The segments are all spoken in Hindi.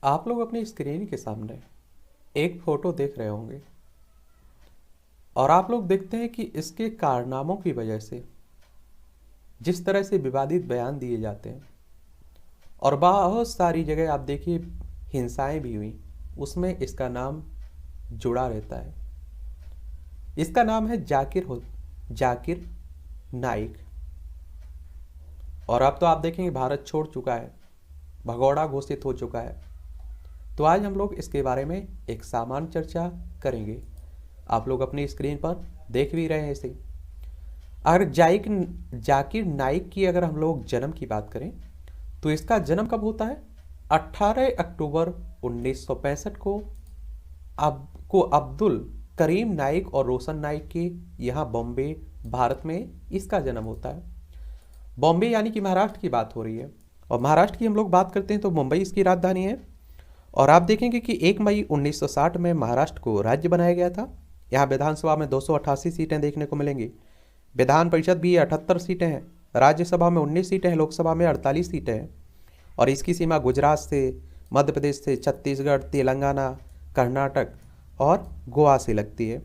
आप लोग अपनी स्क्रीन के सामने एक फोटो देख रहे होंगे और आप लोग देखते हैं कि इसके कारनामों की वजह से जिस तरह से विवादित बयान दिए जाते हैं और बहुत सारी जगह आप देखिए हिंसाएं भी हुई, उसमें इसका नाम जुड़ा रहता है। इसका नाम है जाकिर नाइक। और अब तो आप देखेंगे भारत छोड़ चुका है, भगोड़ा घोषित हो चुका है। तो आज हम लोग इसके बारे में एक सामान्य चर्चा करेंगे। आप लोग अपनी स्क्रीन पर देख भी रहे हैं इसे। अगर जाकिर नाइक की अगर हम लोग जन्म की बात करें तो इसका जन्म कब होता है? 18 अक्टूबर 1965 को अब्दुल करीम नाइक और रोशन नाइक के यहाँ बॉम्बे भारत में इसका जन्म होता है। बॉम्बे यानी कि महाराष्ट्र की बात हो रही है, और महाराष्ट्र की हम लोग बात करते हैं तो मुंबई इसकी राजधानी है। और आप देखेंगे कि 1 मई 1960 में महाराष्ट्र को राज्य बनाया गया था। यहाँ विधानसभा में 288 सीटें देखने को मिलेंगी। विधान परिषद भी 78 सीटें हैं, राज्यसभा में 19 सीटें हैं, लोकसभा में 48 सीटें हैं। और इसकी सीमा गुजरात से, मध्य प्रदेश से, छत्तीसगढ़, तेलंगाना, कर्नाटक और गोवा से लगती है।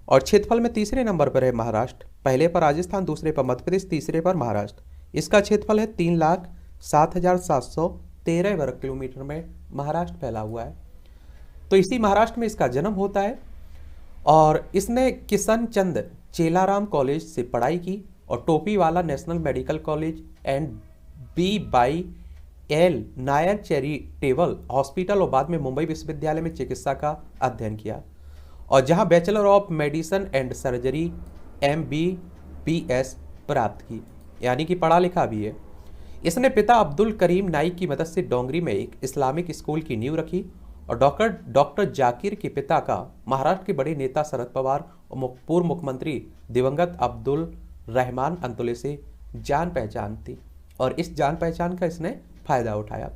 और क्षेत्रफल में तीसरे नंबर पर है महाराष्ट्र, पहले पर राजस्थान, दूसरे पर मध्य प्रदेश, तीसरे पर महाराष्ट्र। इसका क्षेत्रफल है 3,07,713 वर्ग किलोमीटर में महाराष्ट्र फैला हुआ है। तो इसी महाराष्ट्र में इसका जन्म होता है और इसने किशन चंद चेलाराम कॉलेज से पढ़ाई की और Topiwala national medical college and BYL Nair charitable hospital और बाद में मुंबई विश्वविद्यालय में चिकित्सा का अध्ययन किया, और जहां bachelor of medicine and surgery MBBS प्राप्त की, यानी कि पढ़ा लिखा भी है। इसने पिता अब्दुल करीम नाइक की मदद से डोंगरी में एक इस्लामिक स्कूल की नींव रखी, और डॉक्टर जाकिर के पिता का महाराष्ट्र के बड़े नेता शरद पवार और पूर्व मुख्यमंत्री दिवंगत अब्दुल रहमान अंतुले से जान पहचान थी, और इस जान पहचान का इसने फायदा उठाया।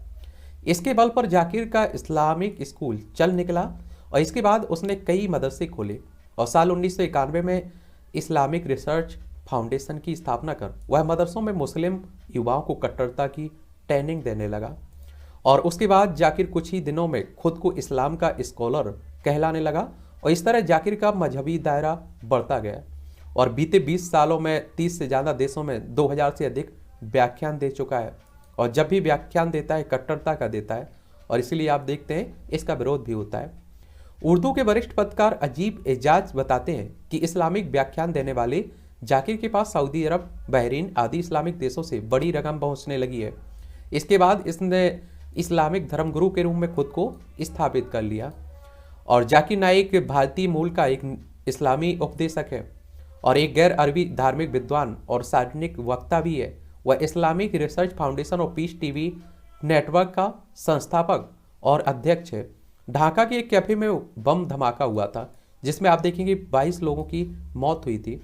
इसके बल पर जाकिर का इस्लामिक स्कूल चल निकला और इसके बाद उसने कई मदरसे खोले, और साल 1991 में इस्लामिक रिसर्च फाउंडेशन की स्थापना कर वह मदरसों में मुस्लिम युवाओं को कट्टरता की ट्रेनिंग देने लगा। और उसके बाद जाकिर कुछ ही दिनों में खुद को इस्लाम का स्कॉलर कहलाने लगा, और इस तरह जाकिर का मजहबी दायरा बढ़ता गया और बीते 20 सालों में 30 से ज़्यादा देशों में 2000 से अधिक व्याख्यान दे चुका है। और जब भी व्याख्यान देता है कट्टरता का देता है, और इसीलिए आप देखते हैं इसका विरोध भी होता है। उर्दू के वरिष्ठ पत्रकार अजीब एजाज बताते हैं कि इस्लामिक व्याख्यान देने वाले जाकिर के पास सऊदी अरब, बहरीन आदि इस्लामिक देशों से बड़ी रकम पहुंचने लगी है। इसके बाद इसने इस्लामिक धर्मगुरु के रूप में खुद को स्थापित कर लिया। और जाकिर नाइक भारतीय मूल का एक इस्लामी उपदेशक है और एक गैर अरबी धार्मिक विद्वान और सार्वजनिक वक्ता भी है। वह इस्लामिक रिसर्च फाउंडेशन और पीस टीवी नेटवर्क का संस्थापक और अध्यक्ष है। ढाका के एक कैफे में बम धमाका हुआ था जिसमें आप देखेंगे 22 लोगों की मौत हुई थी,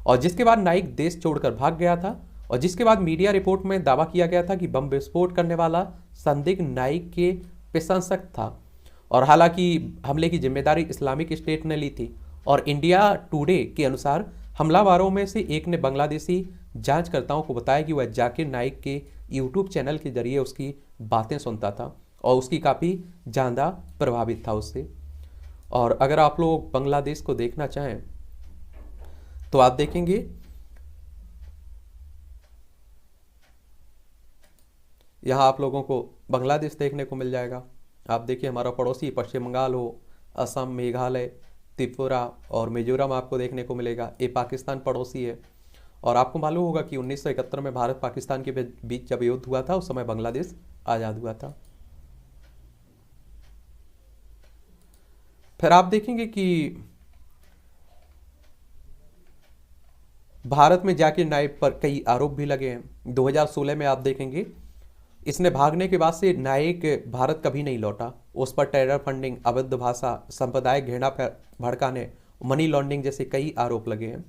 और जिसके बाद नाइक देश छोड़कर भाग गया था, और जिसके बाद मीडिया रिपोर्ट में दावा किया गया था कि बम विस्फोट करने वाला संदिग्ध नाइक के प्रशंसक था। और हालांकि हमले की जिम्मेदारी इस्लामिक स्टेट ने ली थी, और इंडिया टुडे के अनुसार हमलावरों में से एक ने बांग्लादेशी जांचकर्ताओं को बताया कि वह जाकिर नाइक के यूट्यूब चैनल के जरिए उसकी बातें सुनता था और उसकी काफ़ी ज़्यादा प्रभावित था उससे। और अगर आप लोग बांग्लादेश को देखना चाहें तो आप देखेंगे यहाँ आप लोगों को बांग्लादेश देखने को मिल जाएगा। आप देखिए हमारा पड़ोसी पश्चिम बंगाल हो, असम, मेघालय, त्रिपुरा और मिजोरम आपको देखने को मिलेगा। ये पाकिस्तान पड़ोसी है। और आपको मालूम होगा कि 1971 में भारत पाकिस्तान के बीच जब युद्ध हुआ था उस समय बांग्लादेश आज़ाद हुआ था। फिर आप देखेंगे कि भारत में जाकिर नाइक पर कई आरोप भी लगे हैं। 2016 में आप देखेंगे इसने भागने के बाद से नाइक भारत कभी नहीं लौटा। उस पर टेरर फंडिंग, अवैध भाषा, सांप्रदायिक घृणा भड़काने, मनी लॉन्ड्रिंग जैसे कई आरोप लगे हैं।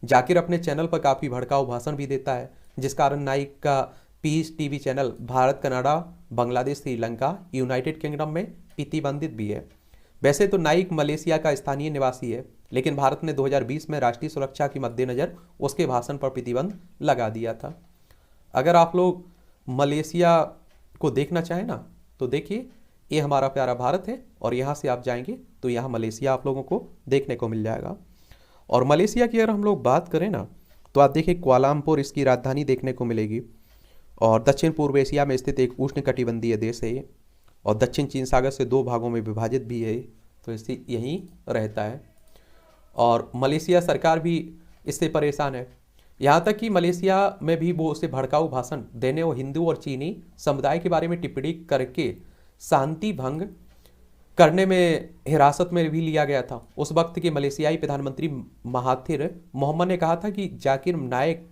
जाकिर अपने चैनल पर काफ़ी भड़काऊ भाषण भी देता है, जिस कारण नाइक का Peace TV channel Bharat, Canada, Bangladesh, Sri Lanka, United Kingdom में प्रतिबंधित भी है। वैसे तो नाइक मलेशिया का स्थानीय निवासी है, लेकिन भारत ने 2020 में राष्ट्रीय सुरक्षा के मद्देनज़र उसके भाषण पर प्रतिबंध लगा दिया था। अगर आप लोग मलेशिया को देखना चाहें ना तो देखिए ये हमारा प्यारा भारत है और यहाँ से आप जाएंगे तो यहाँ मलेशिया आप लोगों को देखने को मिल जाएगा। और मलेशिया की अगर हम लोग बात करें ना, तो आप देखिए कुआलालंपुर इसकी राजधानी देखने को मिलेगी। और दक्षिण पूर्व एशिया में स्थित एक उष्णकटिबंधीय देश है ये, और दक्षिण चीन सागर से 2 भागों में विभाजित भी है, तो इससे यहीं रहता है। और मलेशिया सरकार भी इससे परेशान है, यहाँ तक कि मलेशिया में भी वो उसे भड़काऊ भाषण देने और हिंदू और चीनी समुदाय के बारे में टिप्पणी करके शांति भंग करने में हिरासत में भी लिया गया था। उस वक्त के मलेशियाई प्रधानमंत्री महाथिर मोहम्मद ने कहा था कि जाकिर नाइक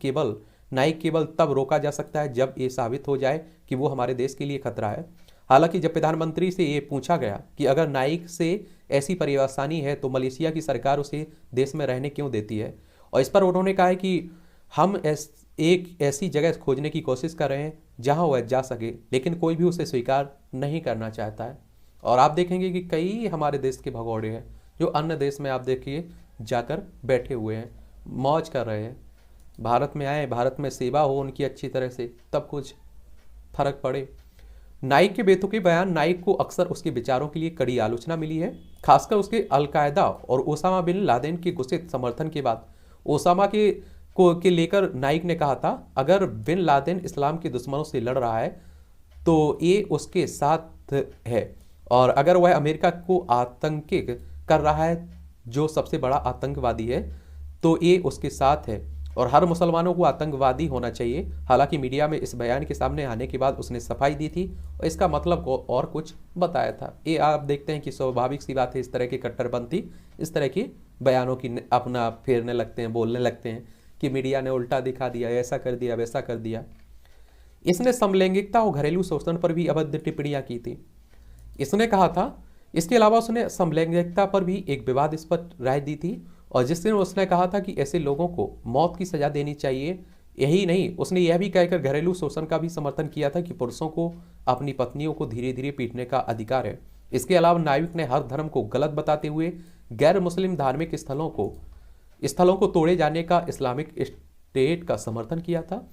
केवल तब रोका जा सकता है जब ये साबित हो जाए कि वो हमारे देश के लिए खतरा है। हालांकि जब प्रधानमंत्री से ये पूछा गया कि अगर नाइक से ऐसी परेशानी है तो मलेशिया की सरकार उसे देश में रहने क्यों देती है, और इस पर उन्होंने कहा है कि हम एक ऐसी जगह खोजने की कोशिश कर रहे हैं जहां वह जा सके, लेकिन कोई भी उसे स्वीकार नहीं करना चाहता है। और आप देखेंगे कि कई हमारे देश के भगोड़े हैं जो अन्य देश में आप देखिए जाकर बैठे हुए हैं, मौज कर रहे हैं। भारत में आए, भारत में सेवा हो उनकी अच्छी तरह से, तब कुछ फर्क पड़े। नाइक के बेतुके बयान, नाइक को अक्सर उसके विचारों के लिए कड़ी आलोचना मिली है, खासकर उसके अलकायदा और ओसामा बिन लादेन के गुस्से समर्थन के बाद। ओसामा के लेकर नाइक ने कहा था, अगर बिन लादेन इस्लाम के दुश्मनों से लड़ रहा है तो ये उसके साथ है, और अगर वह अमेरिका को आतंकित कर रहा है जो सबसे बड़ा आतंकवादी है तो ये उसके साथ है, और हर मुसलमानों को आतंकवादी होना चाहिए। हालांकि मीडिया में इस बयान के सामने आने के बाद उसने सफाई दी थी और इसका मतलब को और कुछ बताया था। ये आप देखते हैं कि स्वाभाविक सी बात है, इस तरह की कट्टरपंथी इस तरह की बयानों की अपना फेरने लगते हैं, बोलने लगते हैं कि मीडिया ने उल्टा दिखा दिया, ऐसा कर दिया, वैसा कर दिया। इसने समलैंगिकता और घरेलू शोषण पर भी अभद्र टिप्पणियां की थी। इसने कहा था, इसके अलावा उसने समलैंगिकता पर भी एक विवादास्पद राय दी थी, और जिससे उसने कहा था कि ऐसे लोगों को मौत की सजा देनी चाहिए। यही नहीं, उसने यह भी कहकर घरेलू शोषण का भी समर्थन किया था कि पुरुषों को अपनी पत्नियों को धीरे धीरे पीटने का अधिकार है। इसके अलावा नाइक ने हर धर्म को गलत बताते हुए गैर मुस्लिम धार्मिक स्थलों को तोड़े जाने का इस्लामिक स्टेट का समर्थन किया था।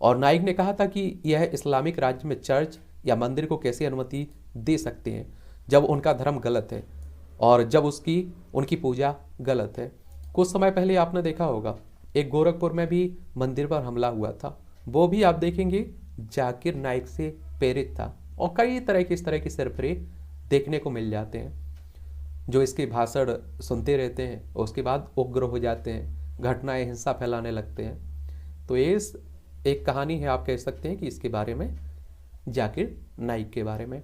और नाइक ने कहा था कि यह इस्लामिक राज्य में चर्च या मंदिर को कैसे अनुमति दे सकते हैं जब उनका धर्म गलत है और जब उनकी पूजा गलत है। कुछ समय पहले आपने देखा होगा एक गोरखपुर में भी मंदिर पर हमला हुआ था, वो भी आप देखेंगे जाकिर नाइक से प्रेरित था। और कई तरह के इस तरह के सरफरे देखने को मिल जाते हैं जो इसके भाषण सुनते रहते हैं और उसके बाद उग्र हो जाते हैं, घटनाएं हिंसा फैलाने लगते हैं। तो ये एक कहानी है, आप कह सकते हैं कि इसके बारे में, जाकिर नाइक के बारे में।